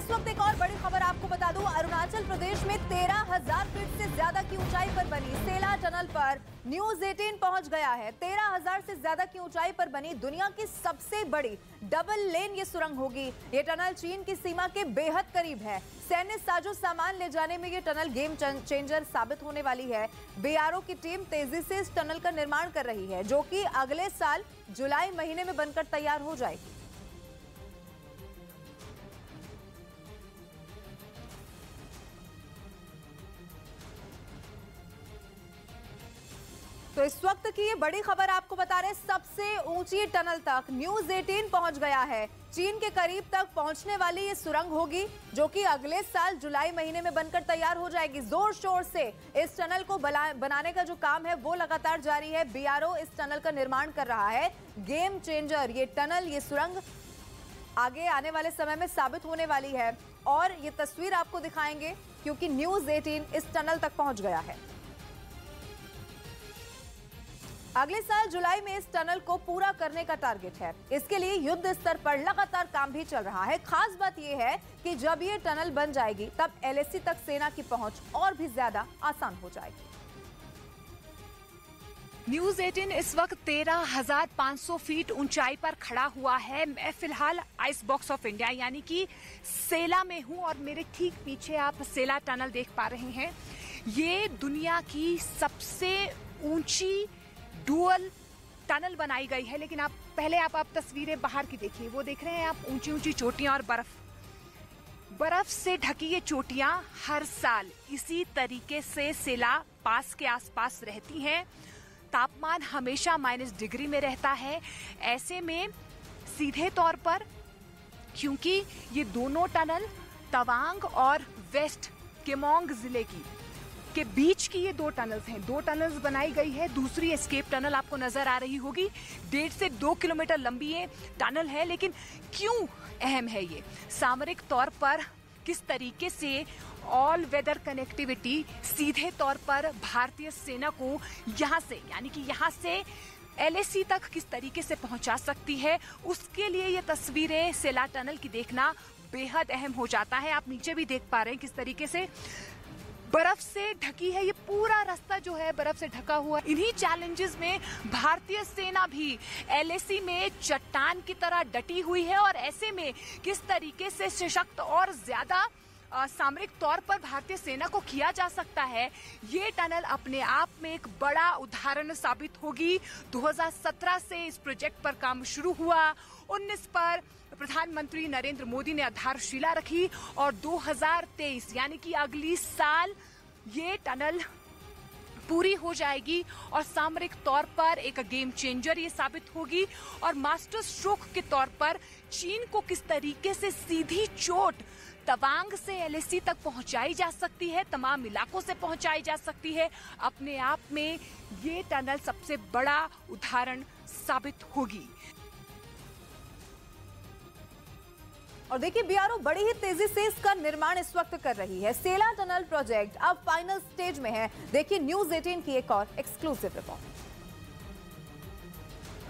इस वक्त एक और बड़ी खबर आपको बता दूं, अरुणाचल प्रदेश में 13,000 फीट से ज्यादा की ऊंचाई पर बनी सेला टनल पर न्यूज 18 पहुंच गया है। 13,000 से ज्यादा की ऊंचाई पर बनी दुनिया की सबसे बड़ी डबल लेन ये सुरंग होगी। ये टनल चीन की सीमा के बेहद करीब है। सैन्य साजो सामान ले जाने में ये टनल गेम चेंजर साबित होने वाली है। बीआरओ की टीम तेजी से इस टनल का निर्माण कर रही है, जो कि अगले साल जुलाई महीने में बनकर तैयार हो जाएगी। तो इस वक्त की ये बड़ी खबर आपको बता रहे, सबसे ऊंची टनल तक न्यूज 18 पहुंच गया है। चीन के करीब तक पहुंचने वाली ये सुरंग होगी, जो कि अगले साल जुलाई महीने में बनकर तैयार हो जाएगी। जोर शोर से इस टनल को बनाने का जो काम है वो लगातार जारी है। बीआरओ इस टनल का निर्माण कर रहा है। गेम चेंजर ये टनल, ये सुरंग आगे आने वाले समय में साबित होने वाली है। और ये तस्वीर आपको दिखाएंगे, क्योंकि न्यूज 18 इस टनल तक पहुंच गया है। अगले साल जुलाई में इस टनल को पूरा करने का टारगेट है। इसके लिए युद्ध स्तर पर लगातार काम भी चल रहा है। खास बात यह है कि जब ये टनल बन जाएगी तब एलएसी तक सेना की पहुंच और भी ज्यादा आसान हो जाएगी। न्यूज 18 इस वक्त 13,500 फीट ऊंचाई पर खड़ा हुआ है। मैं फिलहाल आइस बॉक्स ऑफ इंडिया यानी कि सेला में हूं और मेरे ठीक पीछे आप सेला टनल देख पा रहे हैं। ये दुनिया की सबसे ऊंची डुअल टनल बनाई गई है। लेकिन आप तस्वीरें बाहर की देखिए, वो देख रहे हैं आप ऊंची ऊंची चोटियां और बर्फ से ढकी ये चोटियां हर साल इसी तरीके से सेला पास के आसपास रहती हैं। तापमान हमेशा -डिग्री में रहता है। ऐसे में सीधे तौर पर, क्योंकि ये दोनों टनल तवांग और वेस्ट केमोंग जिले के बीच की ये दो टनल्स हैं। दो टनल्स बनाई गई है। दूसरी एस्केप टनल आपको नजर आ रही होगी। 1.5 से 2 किलोमीटर लंबी ये टनल है। लेकिन क्यों अहम है ये? सामरिक तौर पर किस तरीके से ऑल वेदर कनेक्टिविटी सीधे तौर पर भारतीय सेना को यहाँ से, यानी कि यहाँ से एलएसी तक किस तरीके से पहुंचा सकती है, उसके लिए ये तस्वीरें सेला टनल की देखना बेहद अहम हो जाता है। आप नीचे भी देख पा रहे हैं किस तरीके से बर्फ से ढकी है। ये पूरा रास्ता जो है बर्फ से ढका हुआ। इन्हीं चैलेंजेस में भारतीय सेना भी एलएसी में चट्टान की तरह डटी हुई है। और ऐसे में किस तरीके से सशक्त और ज्यादा सामरिक तौर पर भारतीय सेना को किया जा सकता है, ये टनल अपने आप में एक बड़ा उदाहरण साबित होगी। 2017 से इस प्रोजेक्ट पर काम शुरू हुआ। 19 पर प्रधानमंत्री नरेंद्र मोदी ने आधारशिला रखी और 2023 यानी कि अगली साल ये टनल पूरी हो जाएगी और सामरिक तौर पर एक गेम चेंजर ये साबित होगी। और मास्टर स्ट्रोक के तौर पर चीन को किस तरीके से सीधी चोट तवांग से एलएसी तक पहुंचाई जा सकती है, तमाम इलाकों से पहुंचाई जा सकती है, अपने आप में ये टनल सबसे बड़ा उदाहरण साबित होगी। और देखिए, बीआरओ बड़ी ही तेजी से इसका निर्माण इस वक्त कर रही है। सेला टनल प्रोजेक्ट अब फाइनल स्टेज में है। देखिए न्यूज 18 की एक और एक्सक्लूसिव रिपोर्ट।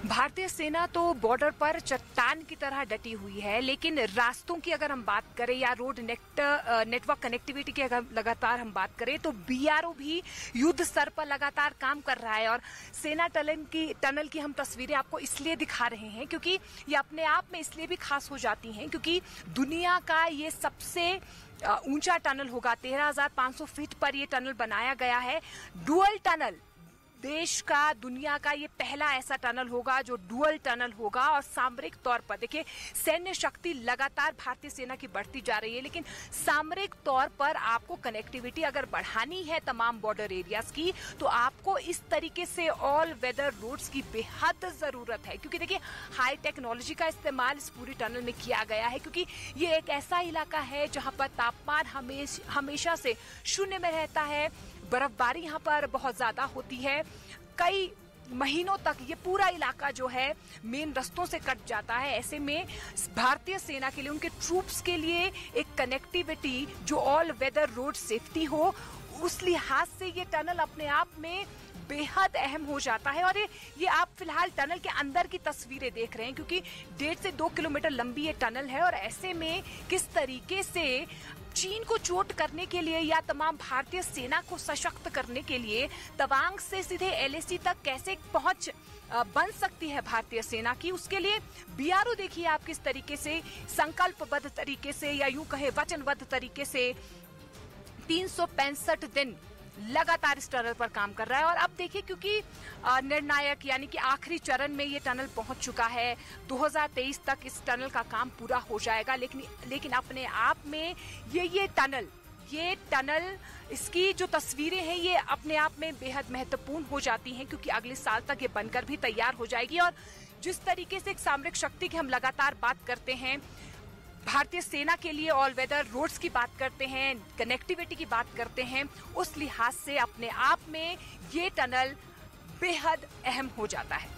भारतीय सेना तो बॉर्डर पर चट्टान की तरह डटी हुई है, लेकिन रास्तों की अगर हम बात करें या रोड नेटवर्क कनेक्टिविटी की अगर लगातार हम बात करें तो बीआरओ भी युद्ध स्तर पर लगातार काम कर रहा है। और सेना टनल की हम तस्वीरें आपको इसलिए दिखा रहे हैं क्योंकि ये अपने आप में इसलिए भी खास हो जाती हैं क्योंकि दुनिया का ये सबसे ऊंचा टनल होगा। 13,500 फीट पर ये टनल बनाया गया है। डुअल टनल, देश का, दुनिया का ये पहला ऐसा टनल होगा जो डुअल टनल होगा। और सामरिक तौर पर देखिए, सैन्य शक्ति लगातार भारतीय सेना की बढ़ती जा रही है, लेकिन सामरिक तौर पर आपको कनेक्टिविटी अगर बढ़ानी है तमाम बॉर्डर एरियाज की, तो आपको इस तरीके से ऑल वेदर रोड्स की बेहद जरूरत है। क्योंकि देखिए, हाई टेक्नोलॉजी का इस्तेमाल इस पूरी टनल में किया गया है, क्योंकि ये एक ऐसा इलाका है जहां पर तापमान हमेशा से 0 में रहता है। बर्फबारी यहाँ पर बहुत ज्यादा होती है। कई महीनों तक ये पूरा इलाका जो है मेन रास्तों से कट जाता है। ऐसे में भारतीय सेना के लिए, उनके ट्रूप्स के लिए एक कनेक्टिविटी जो ऑल वेदर रोड सेफ्टी हो, उस लिहाज से ये टनल अपने आप में बेहद अहम हो जाता है। और ये आप फिलहाल टनल के अंदर की तस्वीरें देख रहे हैं, क्योंकि 1.5 से 2 किलोमीटर लंबी ये टनल है और ऐसे में किस तरीके से चीन को चोट करने के लिए या तमाम भारतीय सेना को सशक्त करने के लिए तवांग से सीधे एलएसी तक कैसे पहुंच बन सकती है भारतीय सेना की, उसके लिए बीआरओ देखिए आप किस तरीके से संकल्पबद्ध तरीके से या यूं कहे वचनबद्ध तरीके से 365 दिन लगातार इस टनल पर काम कर रहा है। और अब देखिए, क्योंकि निर्णायक यानी कि आखिरी चरण में ये टनल पहुंच चुका है, 2023 तक इस टनल का काम पूरा हो जाएगा। लेकिन अपने आप में ये टनल इसकी जो तस्वीरें हैं ये अपने आप में बेहद महत्वपूर्ण हो जाती हैं, क्योंकि अगले साल तक ये बनकर भी तैयार हो जाएगी। और जिस तरीके से एक सामरिक शक्ति की हम लगातार बात करते हैं, भारतीय सेना के लिए ऑल वेदर रोड्स की बात करते हैं, कनेक्टिविटी की बात करते हैं, उस लिहाज से अपने आप में ये टनल बेहद अहम हो जाता है।